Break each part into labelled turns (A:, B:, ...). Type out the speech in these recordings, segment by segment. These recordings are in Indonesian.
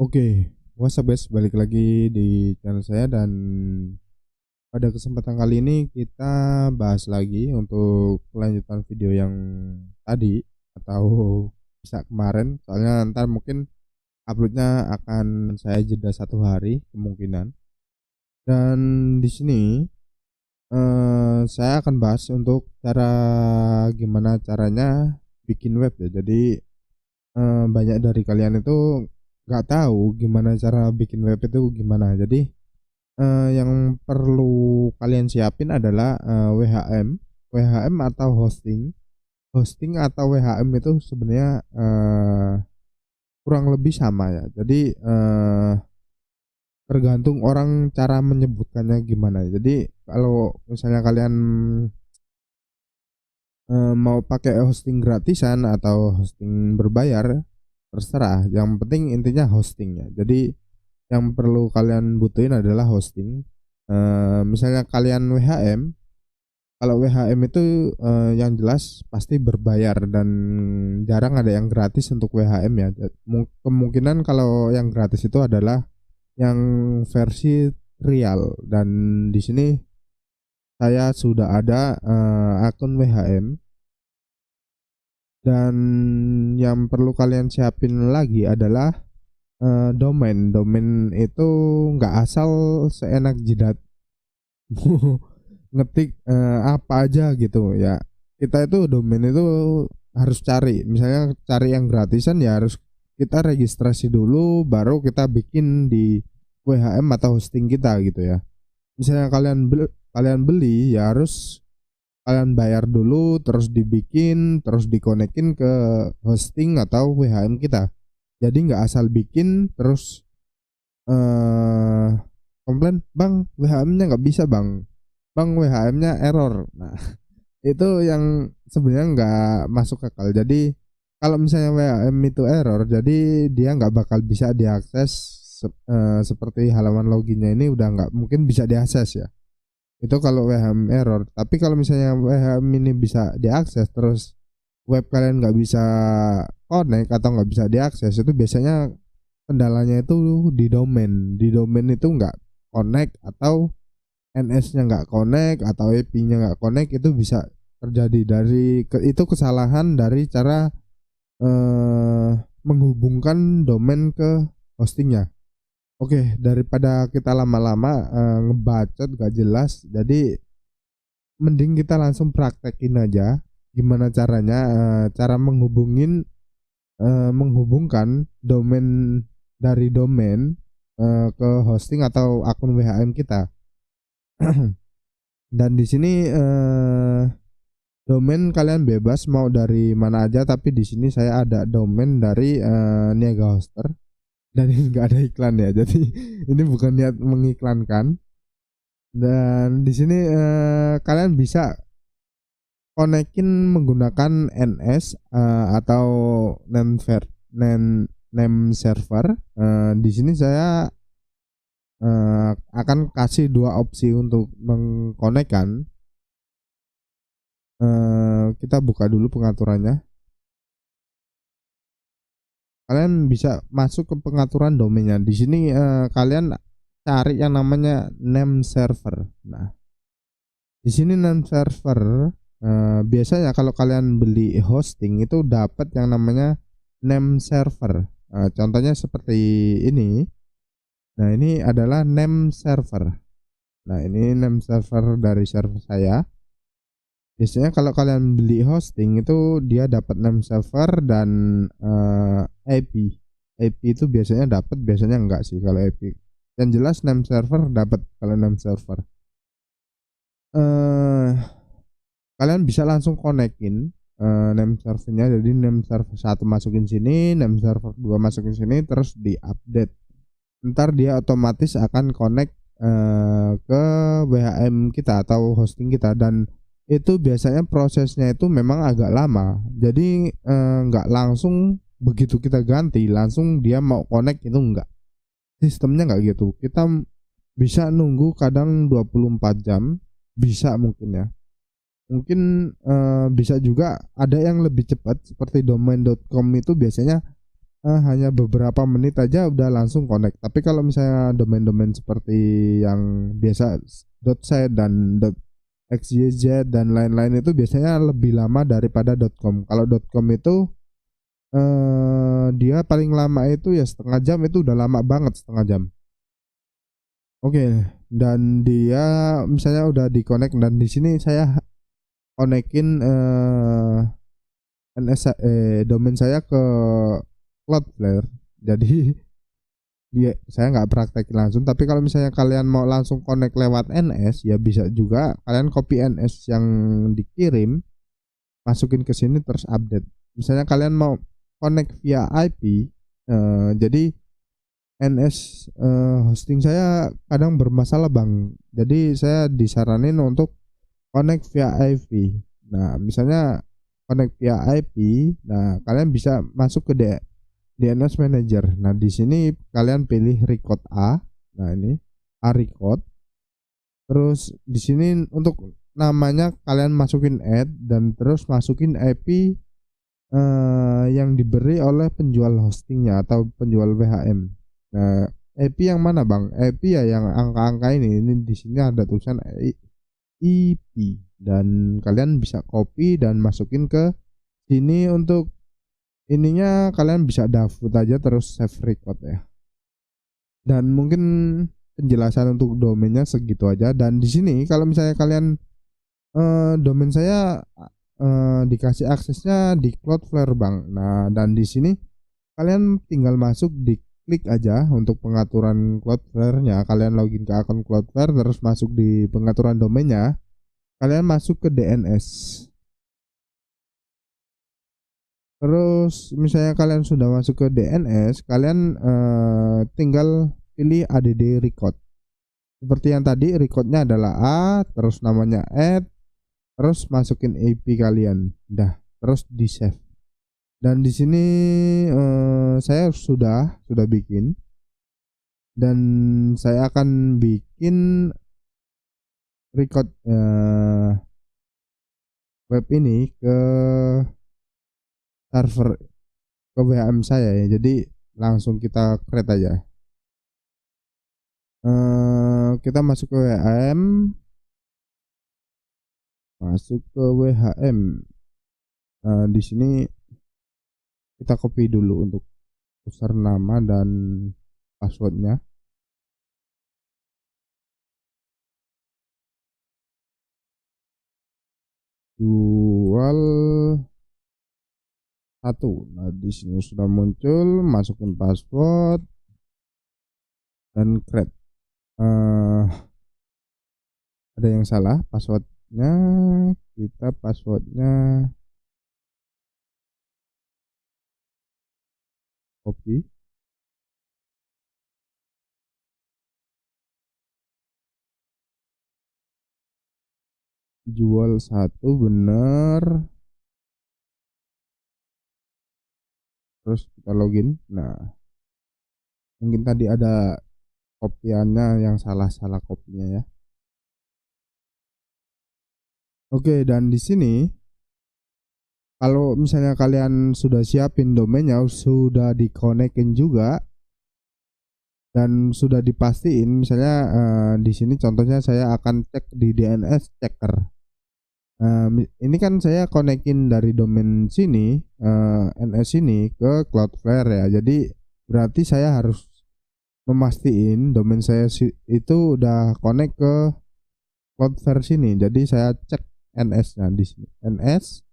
A: Oke, what's up guys, balik lagi di channel saya dan pada kesempatan kali ini kita bahas lagi untuk kelanjutan video yang tadi atau bisa kemarin, soalnya ntar mungkin uploadnya akan saya jeda 1 hari kemungkinan. Dan di sini saya akan bahas untuk gimana caranya bikin web ya. Jadi banyak dari kalian itu nggak tahu gimana cara bikin web itu gimana. Jadi yang perlu kalian siapin adalah WHM atau hosting. Hosting atau WHM itu sebenarnya kurang lebih sama ya. Jadi tergantung orang cara menyebutkannya gimana. Jadi kalau misalnya kalian mau pakai hosting gratisan atau hosting berbayar, terserah. Yang penting intinya hostingnya. Jadi yang perlu kalian butuhin adalah hosting. Misalnya kalian WHM, kalau WHM itu yang jelas pasti berbayar dan jarang ada yang gratis untuk WHM ya. Kemungkinan kalau yang gratis itu adalah yang versi trial, dan di sini saya sudah ada akun WHM. Dan yang perlu kalian siapin lagi adalah domain. Domain itu nggak asal seenak jidat ngetik apa aja gitu ya. Kita itu domain itu harus cari, misalnya cari yang gratisan ya harus kita registrasi dulu baru kita bikin di WHM atau hosting kita gitu ya. Misalnya kalian beli ya harus kalian bayar dulu, terus dibikin, terus dikonekin ke hosting atau WHM kita. Jadi nggak asal bikin terus komplain, bang WHM-nya nggak bisa bang, WHM-nya error. Nah itu yang sebenarnya nggak masuk akal. Jadi kalau misalnya WHM itu error, jadi dia nggak bakal bisa diakses. Seperti halaman loginnya ini udah nggak mungkin bisa diakses ya. Itu kalau WHM error. Tapi kalau misalnya WHM ini bisa diakses, terus web kalian nggak bisa connect atau nggak bisa diakses, itu biasanya kendalanya itu di domain itu nggak connect, atau NS-nya nggak connect, atau IP-nya nggak connect. Itu bisa terjadi itu kesalahan dari cara menghubungkan domain ke hostingnya. Oke, daripada kita lama-lama ngebacot gak jelas, jadi mending kita langsung praktekin aja gimana caranya, cara menghubungkan domain dari domain ke hosting atau akun WHM kita. Dan di sini domain kalian bebas mau dari mana aja, tapi di sini saya ada domain dari Niaga Hoster, dan ini enggak ada iklan ya. Jadi ini bukan niat mengiklankan. Dan di sini kalian bisa konekin menggunakan NS atau name server. Di sini saya akan kasih 2 opsi untuk mengkonekkan. Kita buka dulu pengaturannya. Kalian bisa masuk ke pengaturan domainnya. Di sini kalian cari yang namanya name server. Nah, di sini name server biasanya kalau kalian beli hosting itu dapat yang namanya name server. Contohnya seperti ini. Nah, ini adalah name server. Nah, ini name server dari server saya. Biasanya kalau kalian beli hosting itu dia dapat name server dan IP. IP itu biasanya dapat, biasanya enggak sih kalau IP. Yang jelas name server dapat kalau name server. Kalian bisa langsung konekin name servernya. Jadi name server 1 masukin sini, name server 2 masukin sini, terus diupdate. Ntar dia otomatis akan connect ke WHM kita atau hosting kita, dan itu biasanya prosesnya itu memang agak lama. Jadi nggak langsung begitu kita ganti langsung dia mau connect, itu enggak. Sistemnya nggak gitu. Kita bisa nunggu kadang 24 jam, bisa mungkin ya. Mungkin bisa juga ada yang lebih cepat seperti domain.com itu biasanya hanya beberapa menit aja udah langsung connect. Tapi kalau misalnya domain-domain seperti yang biasa .set dan .xyz dan lain-lain itu biasanya lebih lama daripada .com. Kalau .com itu dia paling lama itu ya setengah jam, itu udah lama banget setengah jam. Oke, dan dia misalnya udah di-connect dan di sini saya konekin domain saya ke Cloudflare. Jadi dia saya nggak praktekin langsung, tapi kalau misalnya kalian mau langsung connect lewat NS ya bisa juga, kalian copy NS yang dikirim, masukin ke sini terus update. Misalnya kalian mau connect via IP, jadi NS hosting saya kadang bermasalah bang, jadi saya disaranin untuk connect via IP. Nah misalnya connect via IP, nah kalian bisa masuk ke DNS Manager. Nah di sini kalian pilih record A, nah ini A record. Terus di sini untuk namanya kalian masukin add dan terus masukin IP yang diberi oleh penjual hostingnya atau penjual WHM. Nah, IP yang mana bang? IP ya yang angka-angka ini. Ini di sini ada tulisan IP dan kalian bisa copy dan masukin ke sini. Untuk ininya kalian bisa download aja terus save record ya. Dan mungkin penjelasan untuk domainnya segitu aja. Dan di sini kalau misalnya kalian domain saya dikasih aksesnya di Cloudflare bang. Nah dan di sini kalian tinggal masuk, di klik aja untuk pengaturan Cloudflare-nya. Kalian login ke akun Cloudflare terus masuk di pengaturan domainnya, kalian masuk ke DNS. Terus misalnya kalian sudah masuk ke DNS, kalian tinggal pilih add record. Seperti yang tadi, recordnya adalah A, terus namanya add, terus masukin IP kalian, dah, terus di save. Dan di sini saya sudah bikin, dan saya akan bikin record web ini ke server ke WHM saya ya. Jadi langsung kita create aja. Kita masuk ke WHM, di sini kita copy dulu untuk username dan passwordnya. Jual 1. Nah di sini sudah muncul, masukin password dan create. Ada yang salah passwordnya, kita passwordnya copy, jual 1 bener, terus kita login. Nah mungkin tadi ada kopiannya yang salah kopinya ya. Oke, dan di sini kalau misalnya kalian sudah siapin domainnya, sudah dikonekin juga dan sudah dipastiin, misalnya di sini contohnya saya akan cek di DNS checker. Ini kan saya konekin dari domain sini, NS ini ke Cloudflare ya. Jadi berarti saya harus memastiin domain saya itu udah connect ke Cloudflare sini. Jadi saya cek NS-nya di sini. NS.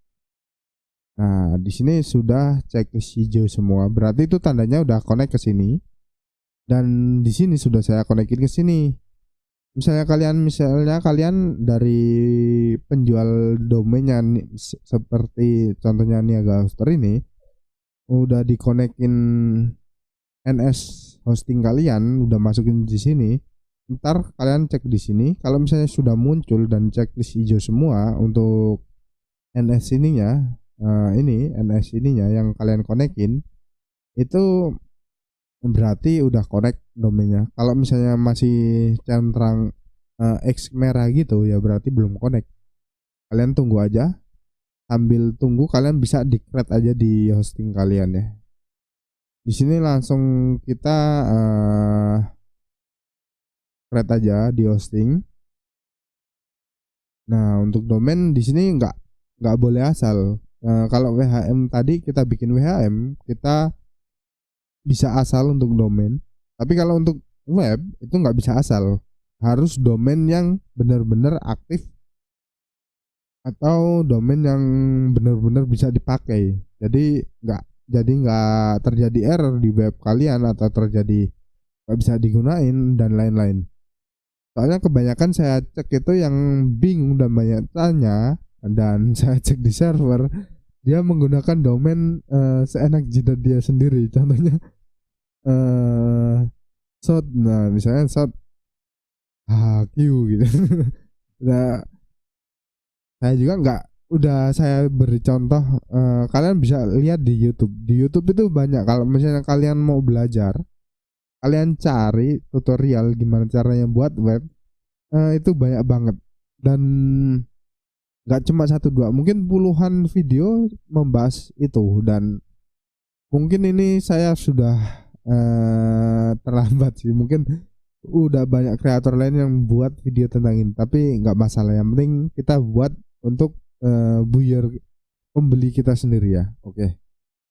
A: Nah, di sini sudah checklist hijau semua. Berarti itu tandanya udah connect ke sini. Dan di sini sudah saya konekin ke sini. Misalnya kalian dari penjual domainnya seperti contohnya Niaga Hoster ini udah dikonekin NS hosting kalian, udah masukin di sini. Ntar kalian cek di sini, kalau misalnya sudah muncul dan checklist hijau semua untuk NS ininya, ini NS ininya yang kalian konekin, itu berarti udah connect domainnya. Kalau misalnya masih centang X merah gitu ya berarti belum connect. Kalian tunggu aja, sambil tunggu kalian bisa di-create aja di hosting kalian ya. Di sini langsung kita create aja di hosting. Nah, untuk domain di sini nggak boleh asal. Kalau WHM tadi kita bikin WHM, kita bisa asal untuk domain. Tapi kalau untuk web itu nggak bisa asal. Harus domain yang benar-benar aktif atau domain yang benar-benar bisa dipakai. Jadi nggak terjadi error di web kalian atau terjadi nggak bisa digunain dan lain-lain. Soalnya kebanyakan saya cek itu yang bingung dan banyak tanya, dan saya cek di server dia menggunakan domain seenak jidat dia sendiri. Contohnya shot, nah misalnya shot HQ gitu. Nah, saya juga nggak, udah saya beri contoh, kalian bisa lihat di YouTube. Di YouTube itu banyak, kalau misalnya kalian mau belajar, kalian cari tutorial gimana caranya buat web, itu banyak banget, dan nggak cuma satu dua, mungkin puluhan video membahas itu. Dan mungkin ini saya sudah terlambat sih, mungkin udah banyak kreator lain yang buat video tentang ini, tapi nggak masalah, yang penting kita buat untuk buyer pembeli kita sendiri ya. Oke.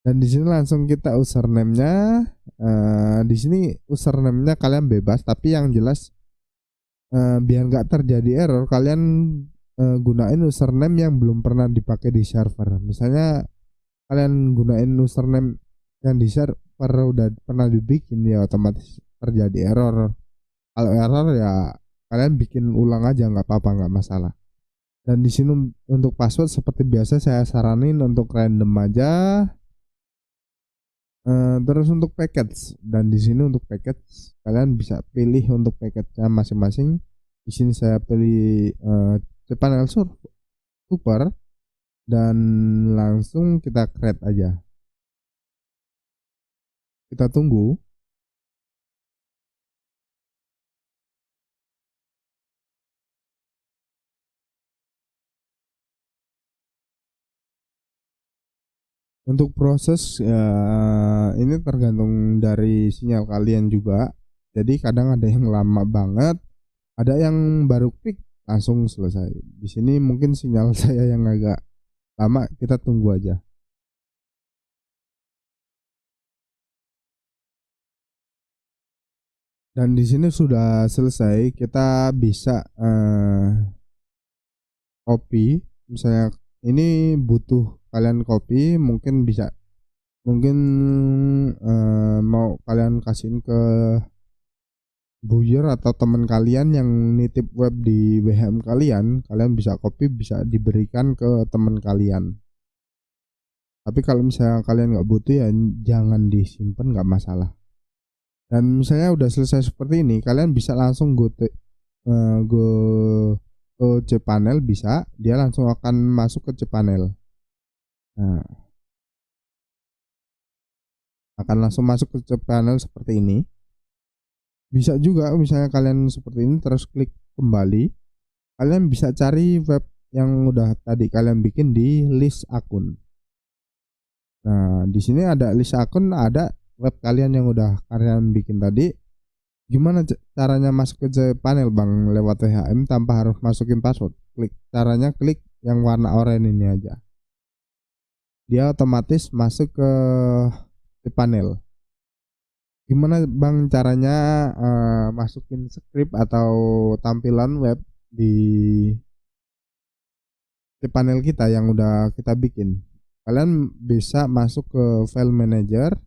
A: Dan di sini langsung kita username-nya, di sini username-nya kalian bebas, tapi yang jelas biar nggak terjadi error, kalian gunain username yang belum pernah dipakai di server. Misalnya kalian gunain username yang di server udah pernah dibikin, ya otomatis terjadi error. Kalau error ya kalian bikin ulang aja, nggak apa-apa, nggak masalah. Dan di sini untuk password seperti biasa saya saranin untuk random aja. Terus untuk package, dan di sini untuk package kalian bisa pilih untuk package-nya masing-masing. Di sini saya pilih cPanel Super, dan langsung kita create aja. Kita tunggu. Untuk proses ini tergantung dari sinyal kalian juga. Jadi kadang ada yang lama banget, ada yang baru klik langsung selesai. Di sini mungkin sinyal saya yang agak lama, kita tunggu aja. Dan di sini sudah selesai, kita bisa copy. Misalnya ini butuh kalian copy, mungkin bisa, mungkin mau kalian kasihin ke buyer atau teman kalian yang nitip web di WHM kalian, kalian bisa copy, bisa diberikan ke teman kalian. Tapi kalau misalnya kalian nggak butuh ya jangan disimpan, nggak masalah. Dan misalnya udah selesai seperti ini, kalian bisa langsung go ke cPanel, bisa, dia langsung akan masuk ke cPanel. Nah, akan langsung masuk ke cPanel seperti ini. Bisa juga misalnya kalian seperti ini terus klik kembali, kalian bisa cari web yang udah tadi kalian bikin di list akun. Nah, di sini ada list akun, ada web kalian yang udah kalian bikin tadi. Gimana caranya masuk ke cPanel Bang lewat WHM tanpa harus masukin password? Caranya klik yang warna oranye ini aja. Dia otomatis masuk ke cPanel. Gimana Bang caranya masukin script atau tampilan web di cPanel kita yang udah kita bikin? Kalian bisa masuk ke file manager,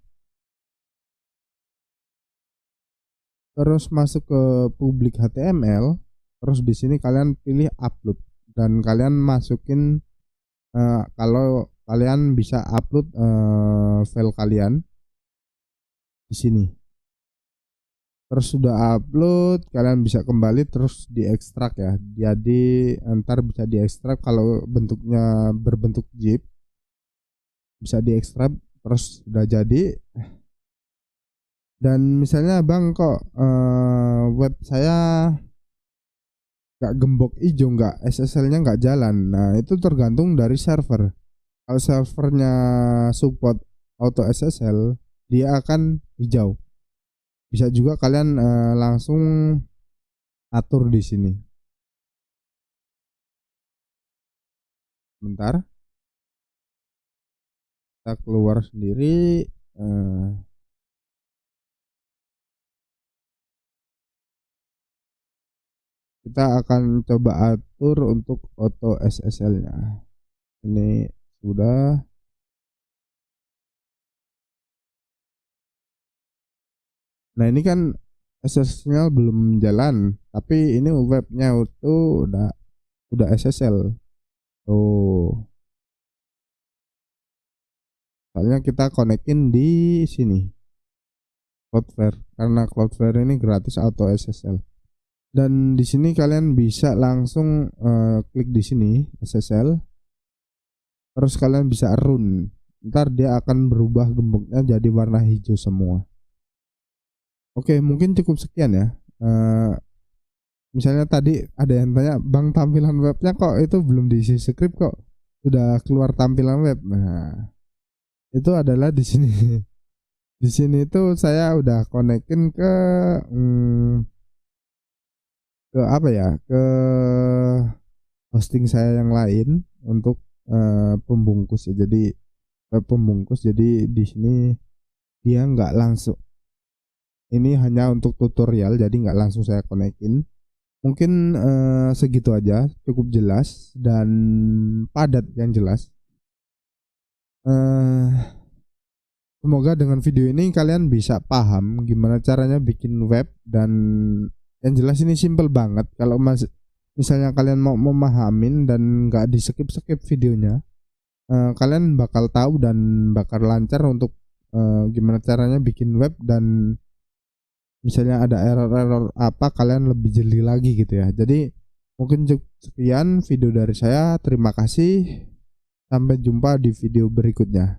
A: terus masuk ke public HTML, terus di sini kalian pilih upload, dan kalian masukin kalau kalian bisa upload file kalian di sini. Terus sudah upload, kalian bisa kembali terus diekstrak ya. Jadi ntar bisa diekstrak, kalau bentuknya berbentuk zip bisa diekstrak, terus sudah jadi. Dan misalnya Bang kok web saya nggak gembok hijau, nggak SSL-nya nggak jalan. Nah itu tergantung dari server. Kalau servernya support auto SSL, dia akan hijau. Bisa juga kalian langsung atur di sini. Bentar, kita keluar sendiri. Kita akan coba atur untuk auto SSL-nya. Ini sudah. Nah ini kan SSL belum jalan, tapi ini webnya itu udah SSL. Oh, soalnya kita konekin di sini Cloudflare, karena Cloudflare ini gratis auto SSL. Dan di sini kalian bisa langsung klik di sini SSL, terus kalian bisa run. Ntar dia akan berubah gemboknya jadi warna hijau semua. Oke, mungkin cukup sekian ya. Misalnya tadi ada yang tanya, Bang, tampilan webnya kok itu belum diisi script, kok sudah keluar tampilan web. Nah, itu adalah di sini. Di sini itu saya udah konekin ke apa ya? Ke hosting saya yang lain untuk pembungkus ya. Jadi web pembungkus. Jadi di sini dia nggak langsung. Ini hanya untuk tutorial, jadi nggak langsung saya konekin. Mungkin segitu aja, cukup jelas dan padat yang jelas. Semoga dengan video ini kalian bisa paham gimana caranya bikin web, dan yang jelas ini simple banget. Kalau misalnya kalian mau memahamin dan nggak di skip videonya, kalian bakal tahu dan bakal lancar untuk gimana caranya bikin web, dan misalnya ada error apa kalian lebih jeli lagi gitu ya. Jadi mungkin sekian video dari saya, terima kasih, sampai jumpa di video berikutnya.